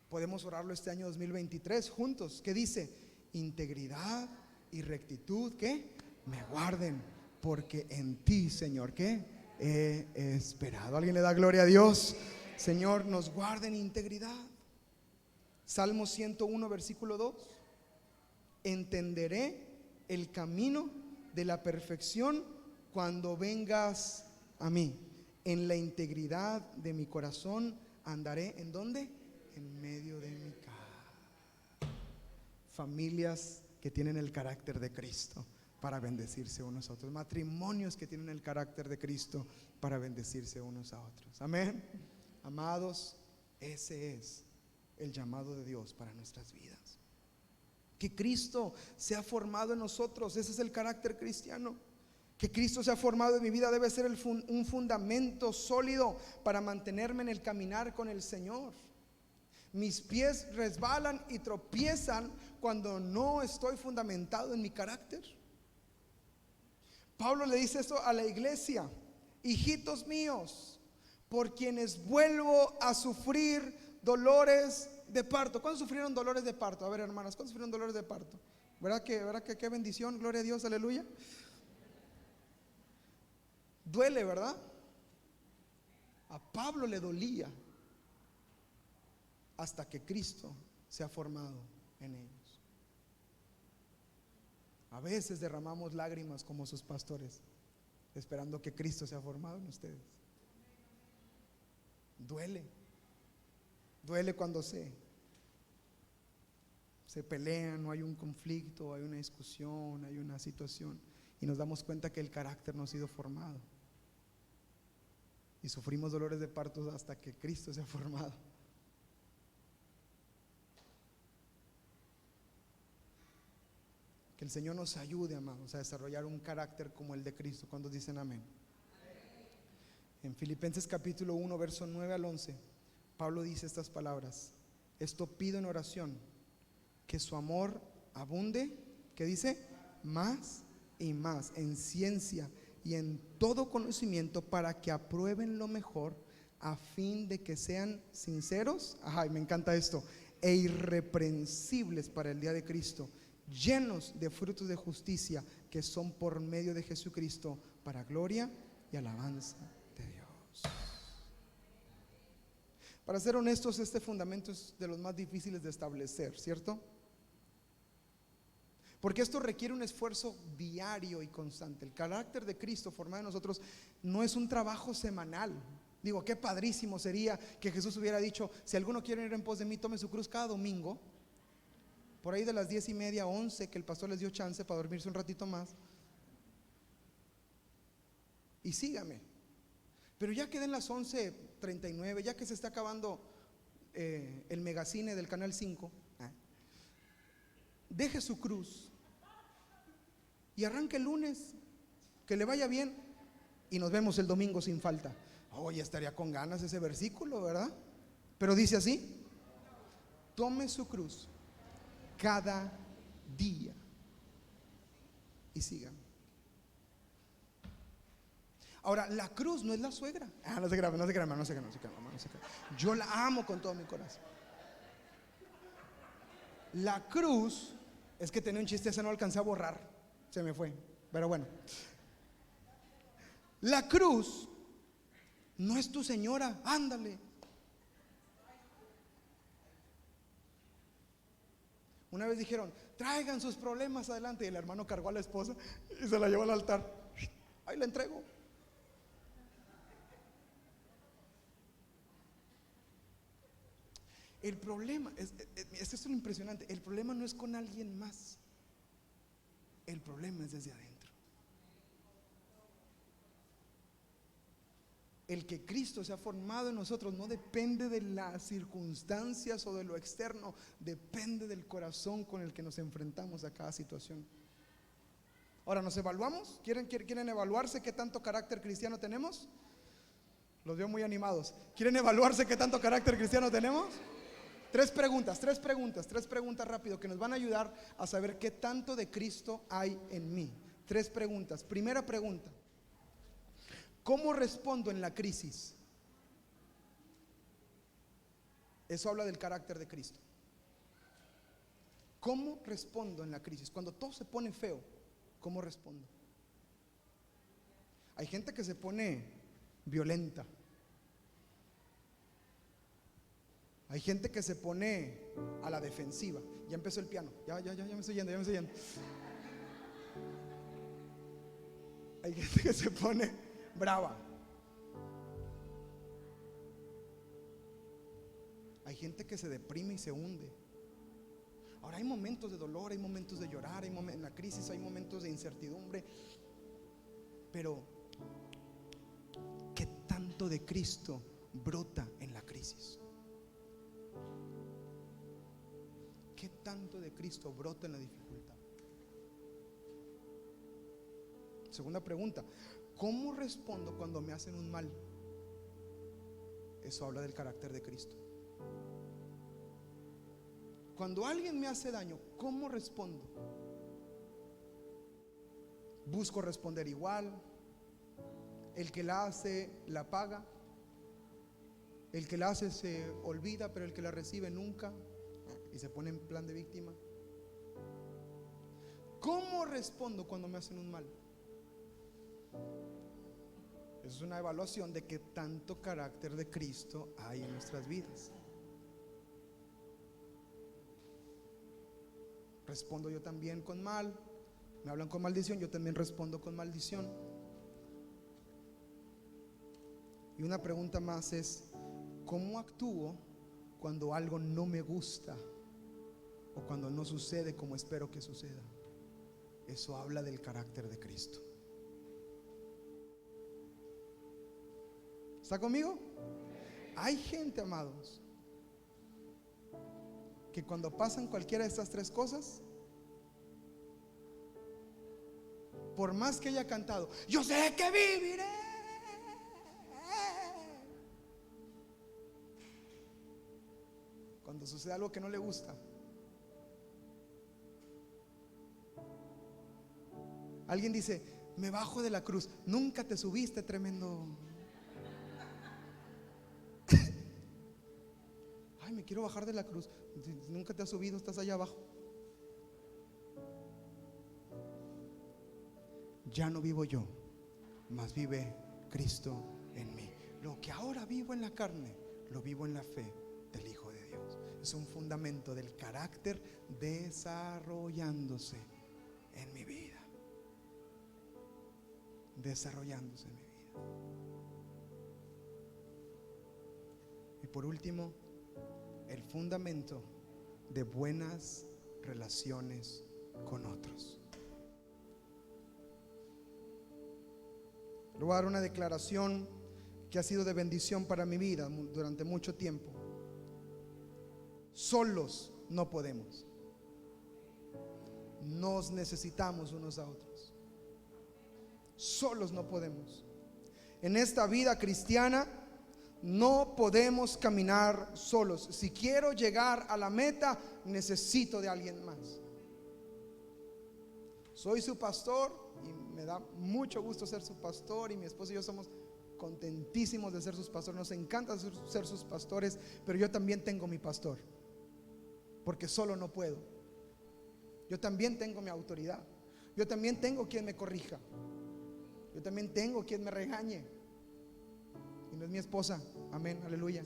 Podemos orarlo este año 2023 juntos. ¿Qué dice? Integridad y rectitud, ¿qué? Me guarden, porque en ti, Señor, ¿qué? He esperado. ¿Alguien le da gloria a Dios? Señor, nos guarde en integridad. Salmo 101, versículo 2. Entenderé el camino de la perfección cuando vengas a mí. En la integridad de mi corazón andaré. ¿En dónde? En medio de mi casa. Familias que tienen el carácter de Cristo para bendecirse unos a otros. Matrimonios que tienen el carácter de Cristo para bendecirse unos a otros. Amén. Amados, ese es el llamado de Dios para nuestras vidas. Que Cristo se ha formado en nosotros. Ese es el carácter cristiano. Que Cristo se ha formado en mi vida debe ser un fundamento sólido para mantenerme en el caminar con el Señor. Mis pies resbalan y tropiezan cuando no estoy fundamentado en mi carácter. Pablo le dice esto a la iglesia: hijitos míos, por quienes vuelvo a sufrir dolores de parto. ¿Cuántos sufrieron dolores de parto? A ver, hermanas, ¿cuántos sufrieron dolores de parto? ¿Verdad que qué bendición? Gloria a Dios, aleluya. Duele, ¿verdad? A Pablo le dolía hasta que Cristo se ha formado en ellos. A veces derramamos lágrimas como sus pastores, esperando que Cristo se ha formado en ustedes. Duele. Duele cuando se pelean, no hay un conflicto, hay una discusión, hay una situación, y nos damos cuenta que el carácter no ha sido formado. Y sufrimos dolores de parto hasta que Cristo se ha formado. Que el Señor nos ayude, amados, a desarrollar un carácter como el de Cristo. Cuando dicen amén. En Filipenses capítulo 1, verso 9 al 11, Pablo dice estas palabras: esto pido en oración, que su amor abunde, ¿qué dice? Más y más en ciencia y en todo conocimiento, para que aprueben lo mejor, a fin de que sean sinceros, y me encanta esto, e irreprensibles para el día de Cristo, llenos de frutos de justicia, que son por medio de Jesucristo, para gloria y alabanza de Dios. Para ser honestos, este fundamento es de los más difíciles de establecer, ¿cierto? Porque esto requiere un esfuerzo diario y constante. El carácter de Cristo formado en nosotros no es un trabajo semanal. Digo, qué padrísimo sería que Jesús hubiera dicho: si alguno quiere ir en pos de mí, tome su cruz cada domingo, por ahí de las 10:30, 11, que el pastor les dio chance para dormirse un ratito más, y sígame. Pero ya queden las 11:39, ya que se está acabando el megacine del canal 5, deje su cruz y arranque el lunes, que le vaya bien, y nos vemos el domingo sin falta. Ya estaría con ganas ese versículo, ¿verdad? Pero dice así: tome su cruz cada día y sigan. Ahora, la cruz no es la suegra. No se crean, hermano, no se crean. Yo la amo con todo mi corazón. La cruz, es que tenía un chiste, ese no alcancé a borrar, se me fue, pero bueno. La cruz no es tu señora, ándale. Una vez dijeron: traigan sus problemas adelante, y el hermano cargó a la esposa y se la llevó al altar. Ahí la entrego. El problema esto es lo impresionante. El problema no es con alguien más, el problema es desde adentro. El que Cristo se ha formado en nosotros no depende de las circunstancias o de lo externo, depende del corazón con el que nos enfrentamos a cada situación. Ahora, ¿nos evaluamos? ¿Quieren evaluarse qué tanto carácter cristiano tenemos? Los veo muy animados. ¿Quieren evaluarse qué tanto carácter cristiano tenemos? Tres preguntas rápido, que nos van a ayudar a saber qué tanto de Cristo hay en mí. Tres preguntas. Primera pregunta: ¿cómo respondo en la crisis? Eso habla del carácter de Cristo. ¿Cómo respondo en la crisis? Cuando todo se pone feo, ¿cómo respondo? Hay gente que se pone violenta. Hay gente que se pone a la defensiva. Ya empezó el piano. Ya me estoy yendo. Hay gente que se pone brava. Hay gente que se deprime y se hunde. Ahora, hay momentos de dolor, hay momentos de llorar, en la crisis hay momentos de incertidumbre. Pero ¿qué tanto de Cristo brota en la crisis? ¿Qué tanto de Cristo brota en la dificultad? Segunda pregunta: ¿cómo respondo cuando me hacen un mal? Eso habla del carácter de Cristo. Cuando alguien me hace daño, ¿cómo respondo? Busco responder igual. El que la hace la paga. El que la hace se olvida, pero el que la recibe nunca, y se pone en plan de víctima. ¿Cómo respondo cuando me hacen un mal? Es una evaluación de qué tanto carácter de Cristo hay en nuestras vidas. Respondo yo también con mal. Me hablan con maldición, yo también respondo con maldición. Y una pregunta más es: ¿cómo actúo cuando algo no me gusta o cuando no sucede como espero que suceda? Eso habla del carácter de Cristo. ¿Está conmigo? Hay gente, amados, que cuando pasan cualquiera de estas tres cosas, por más que haya cantado, yo sé que viviré, cuando sucede algo que no le gusta, alguien dice, me bajo de la cruz. Nunca te subiste, tremendo. Ay, me quiero bajar de la cruz. Nunca te has subido, estás allá abajo. Ya no vivo yo, mas vive Cristo en mí. Lo que ahora vivo en la carne, lo vivo en la fe del Hijo de Dios. Es un fundamento del carácter desarrollándose en mi vida. Desarrollándose en mi vida. Y por último, el fundamento de buenas relaciones con otros. Le voy a dar una declaración que ha sido de bendición para mi vida durante mucho tiempo. Solos no podemos. Nos necesitamos unos a otros. Solos no podemos. En esta vida cristiana no podemos caminar solos. Si quiero llegar a la meta, necesito de alguien más. Soy su pastor y me da mucho gusto ser su pastor, y mi esposa y yo somos contentísimos de ser sus pastores. Nos encanta ser sus pastores, pero yo también tengo mi pastor, porque solo no puedo. Yo también tengo mi autoridad. Yo también tengo quien me corrija. Yo también tengo quien me regañe. Y no es mi esposa. Amén, aleluya.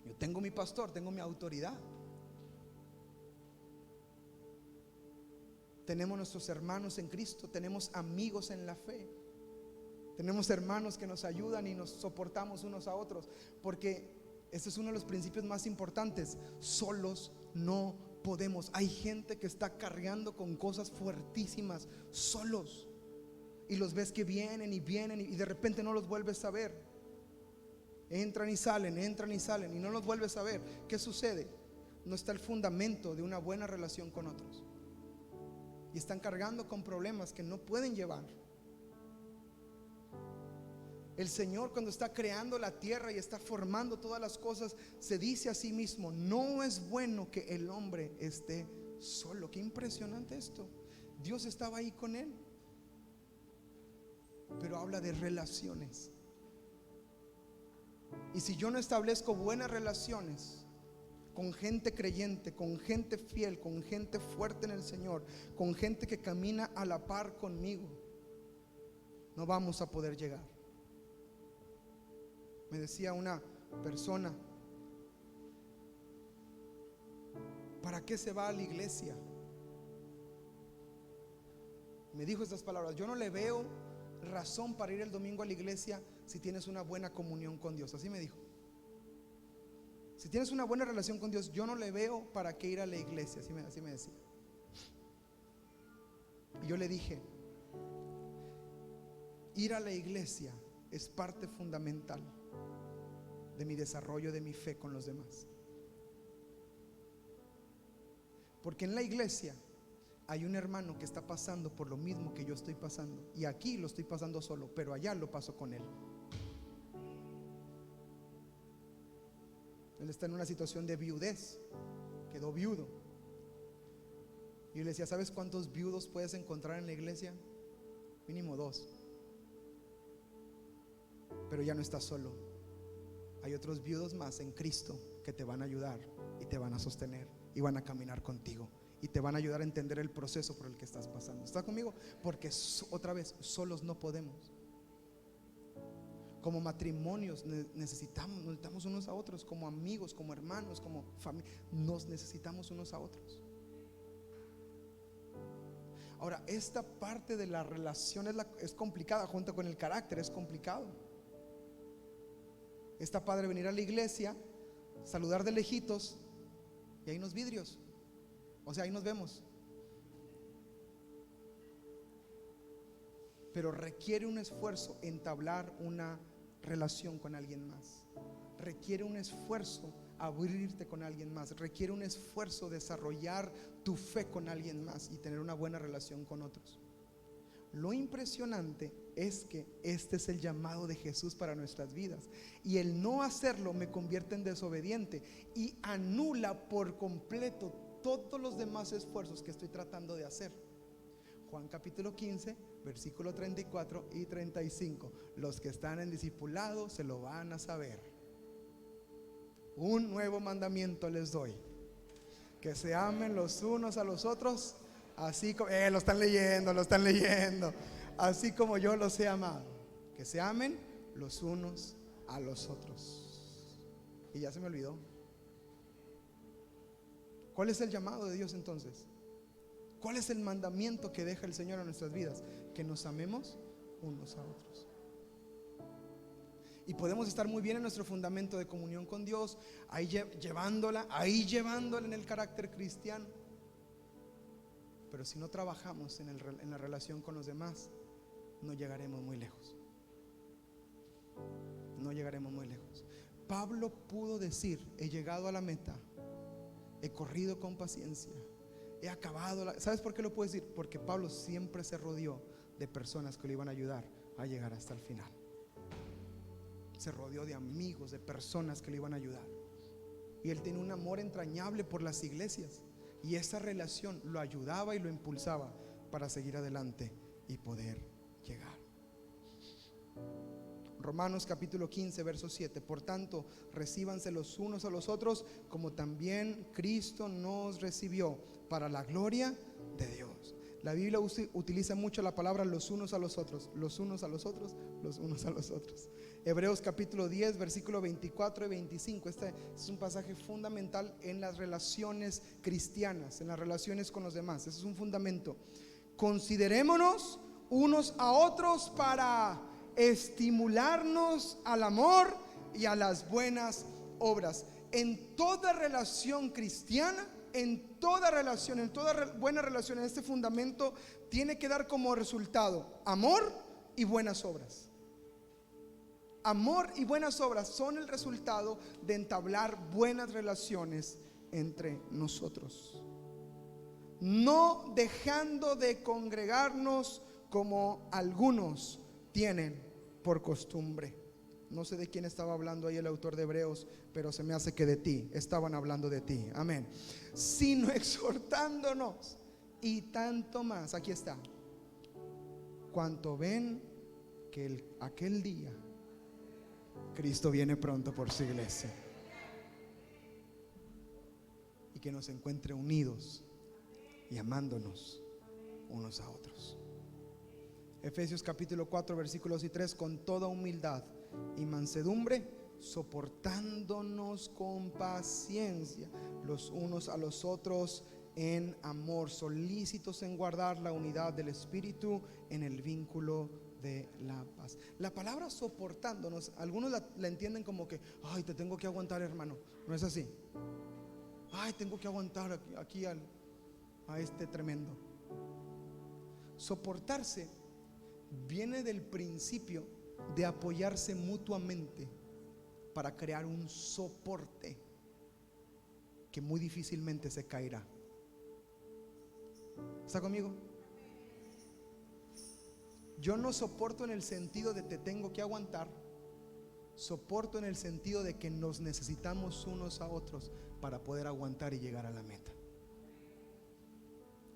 Yo tengo mi pastor, tengo mi autoridad. Tenemos nuestros hermanos en Cristo, tenemos amigos en la fe, tenemos hermanos que nos ayudan y nos soportamos unos a otros, porque este es uno de los principios más importantes. Solos no podemos. Hay gente que está cargando con cosas fuertísimas solos, y los ves que vienen y de repente no los vuelves a ver. Entran y salen y no los vuelves a ver. ¿Qué sucede? No está el fundamento de una buena relación con otros, y están cargando con problemas que no pueden llevar. El Señor, cuando está creando la tierra y está formando todas las cosas, se dice a sí mismo: no es bueno que el hombre esté solo. Qué impresionante esto. Dios estaba ahí con él, pero habla de relaciones. Y si yo no establezco buenas relaciones con gente creyente, con gente fiel, con gente fuerte en el Señor, con gente que camina a la par conmigo, no vamos a poder llegar. Me decía una persona: ¿para qué se va a la iglesia? Me dijo estas palabras: yo no le veo razón para ir el domingo a la iglesia si tienes una buena comunión con Dios. Así me dijo: si tienes una buena relación con Dios, yo no le veo para qué ir a la iglesia. Así me decía. Y yo le dije: ir a la iglesia es parte fundamental de mi desarrollo de mi fe con los demás. Porque en la iglesia hay un hermano que está pasando por lo mismo que yo estoy pasando, y aquí lo estoy pasando solo, pero allá lo paso con él. Él está en una situación de viudez, quedó viudo. Y yo le decía, ¿sabes cuántos viudos puedes encontrar en la iglesia? Mínimo 2. Pero ya no estás solo. Hay otros viudos más en Cristo que te van a ayudar y te van a sostener y van a caminar contigo y te van a ayudar a entender el proceso por el que estás pasando. ¿Está conmigo? Porque otra vez, solos no podemos. Como matrimonios necesitamos unos a otros, como amigos, como hermanos, como familia, nos necesitamos unos a otros. Ahora, esta parte de la relación es complicada, junto con el carácter es complicado. Está padre venir a la iglesia, saludar de lejitos y hay unos vidrios, o sea, ahí nos vemos. Pero requiere un esfuerzo entablar una relación con alguien más. Requiere un esfuerzo abrirte con alguien más. Requiere un esfuerzo desarrollar tu fe con alguien más y tener una buena relación con otros. Lo impresionante es que este es el llamado de Jesús para nuestras vidas, y el no hacerlo me convierte en desobediente y anula por completo todos los demás esfuerzos que estoy tratando de hacer. Juan capítulo 15, versículo 34 y 35. Los que están en discipulado se lo van a saber. Un nuevo mandamiento les doy: que se amen los unos a los otros, así como lo están leyendo, así como yo los he amado. Que se amen los unos a los otros. Y ya se me olvidó. ¿Cuál es el llamado de Dios entonces? ¿Cuál es el mandamiento que deja el Señor a nuestras vidas? Que nos amemos unos a otros. Y podemos estar muy bien en nuestro fundamento de comunión con Dios, ahí llevándola en el carácter cristiano. Pero si no trabajamos en la relación con los demás, no llegaremos muy lejos. No llegaremos muy lejos. Pablo pudo decir: he llegado a la meta, he corrido con paciencia, he acabado ¿Sabes por qué lo puedo decir? Porque Pablo siempre se rodeó de personas que le iban a ayudar a llegar hasta el final. Se rodeó de amigos, de personas que le iban a ayudar. Y él tenía un amor entrañable por las iglesias, y esa relación lo ayudaba y lo impulsaba para seguir adelante y poder llegar. Romanos capítulo 15, verso 7. Por tanto, recíbanse los unos a los otros, como también Cristo nos recibió, para la gloria de Dios. La Biblia utiliza mucho la palabra los unos a los otros, los unos a los otros, los unos a los otros. Hebreos capítulo 10, versículo 24 y 25. Este es un pasaje fundamental en las relaciones cristianas, en las relaciones con los demás. Ese es un fundamento. Considerémonos unos a otros para estimularnos al amor y a las buenas obras. En toda relación cristiana, en toda buena relación, en este fundamento tiene que dar como resultado amor y buenas obras. Amor y buenas obras son el resultado de entablar buenas relaciones entre nosotros, no dejando de congregarnos como algunos tienen por costumbre. No sé de quién estaba hablando ahí el autor de Hebreos, pero se me hace que de ti estaban hablando, de ti, amén. Sino exhortándonos, y tanto más, aquí está, cuanto ven que aquel día Cristo viene pronto por su iglesia, y que nos encuentre unidos y amándonos unos a otros. Efesios capítulo 4, versículos 3. Con toda humildad y mansedumbre, soportándonos con paciencia los unos a los otros en amor, solícitos en guardar la unidad del Espíritu en el vínculo de la paz. La palabra soportándonos, algunos la entienden como que, ay, te tengo que aguantar, hermano. No es así. Ay, tengo que aguantar aquí a este tremendo. Soportarse viene del principio de apoyarse mutuamente para crear un soporte que muy difícilmente se caerá. ¿Está conmigo? Yo no soporto en el sentido de te tengo que aguantar. Soporto en el sentido de que nos necesitamos unos a otros para poder aguantar y llegar a la meta.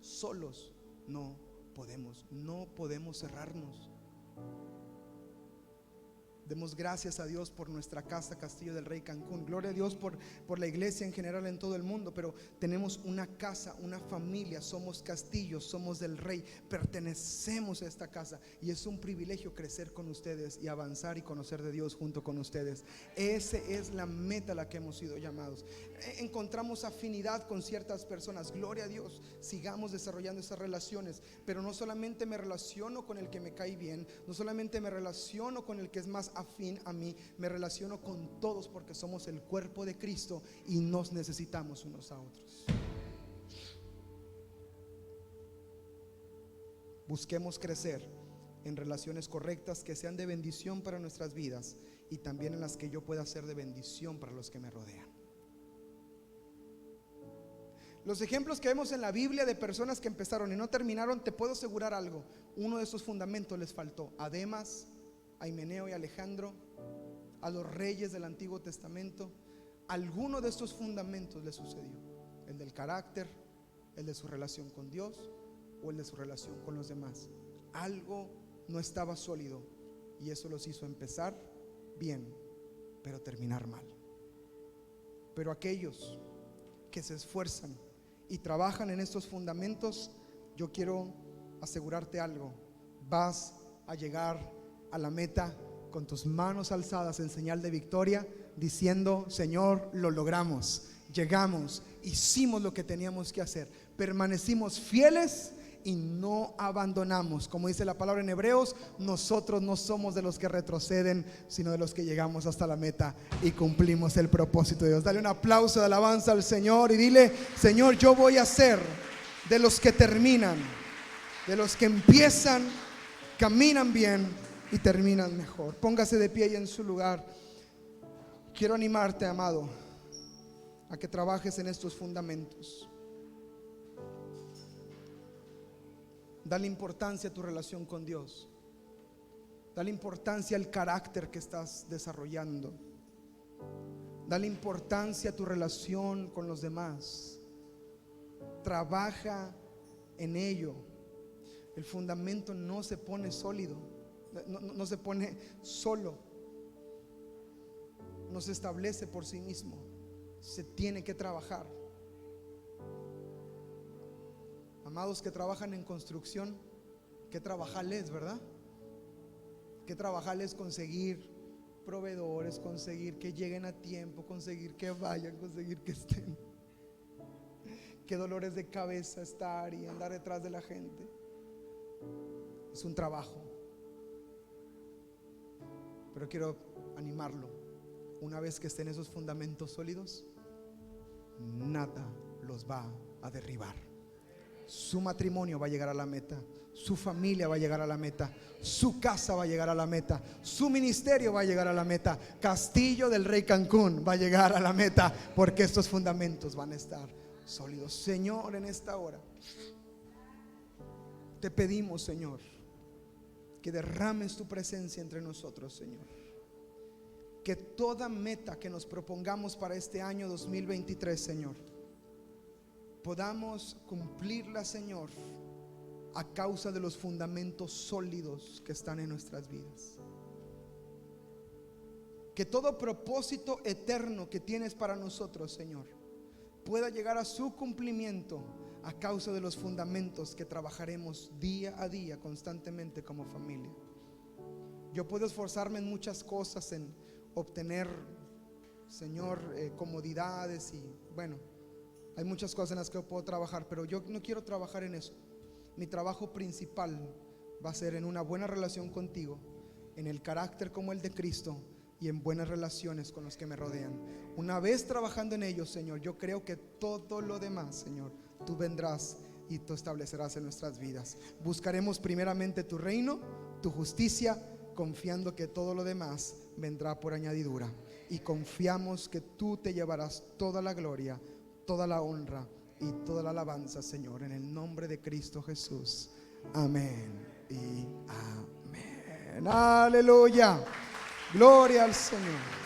Solos no podemos cerrarnos. Demos gracias a Dios por nuestra casa Castillo del Rey Cancún. Gloria a Dios por la iglesia en general en todo el mundo. Pero tenemos una casa, una familia. Somos castillos, somos del Rey. Pertenecemos a esta casa. Y es un privilegio crecer con ustedes y avanzar y conocer de Dios junto con ustedes. Esa es la meta a la que hemos sido llamados. Encontramos afinidad con ciertas personas. Gloria a Dios. Sigamos desarrollando esas relaciones. Pero no solamente me relaciono con el que me cae bien. No solamente me relaciono con el que es más afín a mí, me relaciono con todos, porque somos el cuerpo de Cristo y nos necesitamos unos a otros. Busquemos crecer en relaciones correctas que sean de bendición para nuestras vidas y también en las que yo pueda ser de bendición para los que me rodean. Los ejemplos que vemos en la Biblia de personas que empezaron y no terminaron, te puedo asegurar algo: uno de esos fundamentos les faltó. A Demas, a Himeneo y Alejandro, a los reyes del Antiguo Testamento, alguno de estos fundamentos les sucedió: el del carácter, el de su relación con Dios o el de su relación con los demás. Algo no estaba sólido y eso los hizo empezar bien, pero terminar mal. Pero aquellos que se esfuerzan y trabajan en estos fundamentos, yo quiero asegurarte algo: vas a llegar a la meta con tus manos alzadas en señal de victoria, diciendo: Señor, lo logramos, llegamos, hicimos lo que teníamos que hacer, permanecimos fieles y no abandonamos. Como dice la palabra en Hebreos, nosotros no somos de los que retroceden, sino de los que llegamos hasta la meta y cumplimos el propósito de Dios. Dale un aplauso de alabanza al Señor y dile: Señor, yo voy a ser de los que terminan, de los que empiezan, caminan bien y terminan mejor. Póngase de pie y en su lugar. Quiero animarte, amado, a que trabajes en estos fundamentos. Dale importancia a tu relación con Dios. Dale importancia al carácter que estás desarrollando. Dale importancia a tu relación con los demás. Trabaja en ello. El fundamento no se pone sólido, no se pone solo, no se establece por sí mismo, se tiene que trabajar. Amados que trabajan en construcción, ¿qué trabajarles, verdad? ¿Qué trabajarles? Conseguir proveedores, conseguir que lleguen a tiempo, conseguir que vayan, conseguir que estén. Qué dolores de cabeza estar y andar detrás de la gente. Es un trabajo. Pero quiero animarlo: una vez que estén esos fundamentos sólidos, nada los va a derribar. Su matrimonio va a llegar a la meta, su familia va a llegar a la meta, su casa va a llegar a la meta, su ministerio va a llegar a la meta, Castillo del Rey Cancún va a llegar a la meta, porque estos fundamentos van a estar sólidos. Señor, en esta hora te pedimos, Señor, que derrames tu presencia entre nosotros, Señor. Que toda meta que nos propongamos para este año 2023, Señor, podamos cumplirla, Señor, a causa de los fundamentos sólidos que están en nuestras vidas. Que todo propósito eterno que tienes para nosotros, Señor, pueda llegar a su cumplimiento a causa de los fundamentos que trabajaremos día a día constantemente como familia. Yo puedo esforzarme en muchas cosas, en obtener, Señor, comodidades y bueno, hay muchas cosas en las que yo puedo trabajar, pero yo no quiero trabajar en eso. Mi trabajo principal va a ser en una buena relación contigo, en el carácter como el de Cristo y en buenas relaciones con los que me rodean. Una vez trabajando en ello, Señor, yo creo que todo lo demás, Señor, tú vendrás y tú establecerás en nuestras vidas. Buscaremos primeramente tu reino, tu justicia, confiando que todo lo demás vendrá por añadidura. Y confiamos que tú te llevarás toda la gloria, toda la honra y toda la alabanza, Señor, en el nombre de Cristo Jesús. Amén y amén. Aleluya. Gloria al Señor.